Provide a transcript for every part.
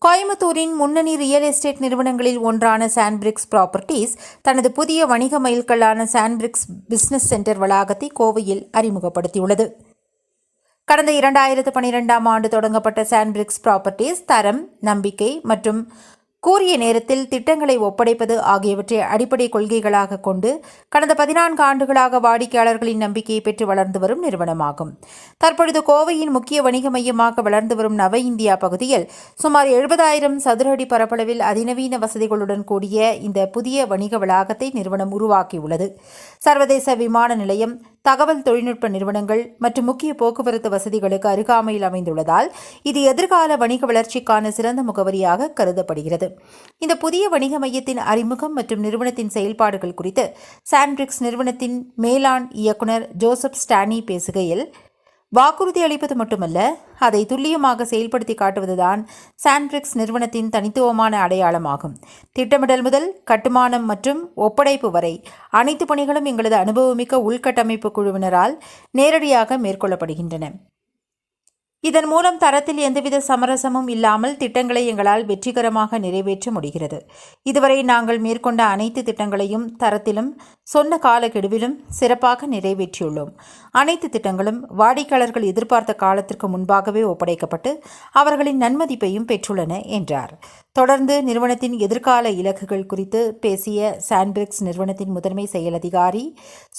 கோயம்புத்தூரின் முன்னணி real estate நிறுவனங்களில் ஒன்றான சாண்ட்பிரிக்ஸ் ப்ராப்பர்ட்டிஸ் தனது புதிய வணிக மைல்கல்லான சாண்ட்பிரிக்ஸ் பிசினஸ் சென்டர் வளாகத்தை கோவையில் அறிமுகப்படுத்தியுள்ளது. கடந்த 2012ஆம் ஆண்டு தொடங்கப்பட்ட சாண்ட்பிரிக்ஸ் ப்ராப்பர்ட்டிஸ் தரம், நம்பிக்கை மற்றும் கூறிய நேரத்தில் திட்டங்களை ஒப்படைப்பது ஆகியவற்றை அடிப்படை கொள்கைகளாக கொண்டு கடந்த 14 ஆண்டுகளாக வாடிக்கையாளர்களின் நம்பிக்கையை பெற்று வளர்ந்து வரும் நிறுவனமாகும். தற்பொழுது கோவையின் முக்கிய வணிக மையமாக வளர்ந்து வரும் நவ இந்தியா பகுதியில் சுமார் 70,000 சதுர அடி பரப்பளவில் அதிநவீன வசதிகளுடன் கூடிய இந்த புதிய வணிக வளாகத்தை நிறுவனம் உருவாக்கியுள்ளது. சர்வதேச விமான நிலையம், தகவல் தொழில்நுட்ப நிறுவனங்கள் மற்றும் முக்கிய போக்குவரத்து வசதிகளுக்கு அருகாமையில் அமைந்துள்ளதால் இது எதிர்கால வணிக வளர்ச்சிக்கான சிறந்த முகவரியாக கருதப்படுகிறது. இந்த புதிய வணிக மையத்தின் அறிமுகம் மற்றும் நிறுவனத்தின் செயல்பாடுகள் குறித்து சாண்ட்பிரிக்ஸ் நிறுவனத்தின் மேலாண் இயக்குனர் ஜோசப் ஸ்டானி பேசுகையில், வாக்குறுதி அளிப்பது மட்டுமல்ல, அதை துல்லியமாக செயல்படுத்தி காட்டுவதுதான் சாண்ட்பிரிக்ஸ் நிறுவனத்தின் தனித்துவமான அடையாளமாகும். திட்டமிடல் முதல் கட்டுமானம் மற்றும் ஒப்படைப்பு வரை அனைத்து பணிகளும் எங்களது அனுபவமிக்க உள்கட்டமைப்பு குழுவினரால் நேரடியாக மேற்கொள்ளப்படுகின்றன. இதன் மூலம் தரத்தில் எந்தவித சமரசமும் இல்லாமல் திட்டங்களை எங்களால் வெற்றிகரமாக நிறைவேற்ற முடிகிறது. இதுவரை நாங்கள் மேற்கொண்ட அனைத்து திட்டங்களையும் தரத்திலும் சொன்ன காலக்கெடுவிலும் சிறப்பாக நிறைவேற்றியுள்ளோம். அனைத்து திட்டங்களும் வாடிக்கையாளர்கள் எதிர்பார்த்த காலத்திற்கு முன்பாகவே ஒப்படைக்கப்பட்டு அவர்களின் நன்மதிப்பையும் பெற்றுள்ளன என்றார். தொடர்ந்து நிறுவனத்தின் எதிர்கால இலக்குகள் குறித்து பேசிய சாண்ட்பிரிக்ஸ் நிறுவனத்தின் முதன்மை செயல் அதிகாரி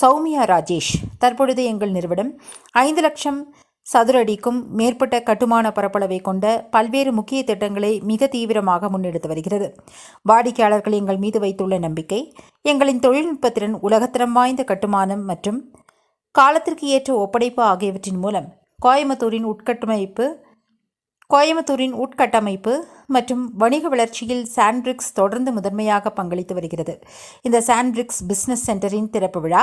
சௌமியா ராஜேஷ், தற்பொழுது எங்கள் நிறுவனம் 5 லட்சம் சதுர அடிக்கும் மேற்பட்ட கட்டுமான பரப்பளவை கொண்ட பல்வேறு முக்கிய திட்டங்களை மிக தீவிரமாக முன்னெடுத்து வருகிறது. வாடிக்கையாளர்கள் எங்கள் மீது வைத்துள்ள நம்பிக்கை, எங்களின் தொழில்நுட்பத்திறன், உலகத்தரம் வாய்ந்த கட்டுமானம் மற்றும் காலத்திற்கு ஏற்ற ஒப்படைப்பு ஆகியவற்றின் மூலம் கோயம்புத்தூரின் உட்கட்டமைப்பு மற்றும் வணிக வளர்ச்சியில் சாண்ட்பிரிக்ஸ் தொடர்ந்து முதன்மையாக பங்களித்து வருகிறது. இந்த சாண்ட்பிரிக்ஸ் பிசினஸ் சென்டரின் திறப்பு விழா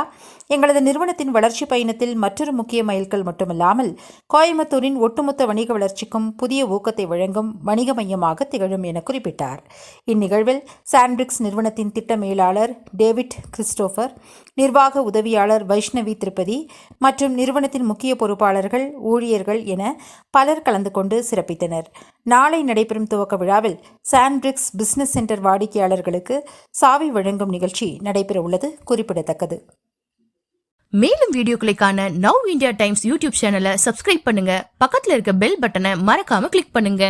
எங்களது நிறுவனத்தின் வளர்ச்சி பயணத்தில் மற்றொரு முக்கிய மைல்கல் மட்டுமல்லாமல் கோயம்புத்தூரின் ஒட்டுமொத்த வணிக வளர்ச்சிக்கும் புதிய ஊக்கத்தை வழங்கும் வணிக மையமாக திகழும் என குறிப்பிட்டார். இந்நிகழ்வில் சாண்ட்பிரிக்ஸ் நிறுவனத்தின் திட்ட மேலாளர் டேவிட் கிறிஸ்டோபர், நிர்வாக உதவியாளர் வைஷ்ணவி திருப்பதி மற்றும் நிறுவனத்தின் முக்கிய பொறுப்பாளர்கள், ஊழியர்கள் என பலர் கலந்து கொண்டு சிறப்பித்தனர். நாளை நடைபெறும் துவக்க விழாவில் சாண்ட்பிரிக்ஸ் பிசினஸ் சென்டர் வாடிக்கையாளர்களுக்கு சாவி வழங்கும் நிகழ்ச்சி நடைபெற உள்ளது குறிப்பிடத்தக்கது. மேலும் வீடியோக்களை காண நவ் இந்தியா டைம்ஸ் யூடியூப் சேனலை சப்ஸ்கிரைப் பண்ணுங்க. பக்கத்துல இருக்க பெல் பட்டனை மறக்காம கிளிக் பண்ணுங்க.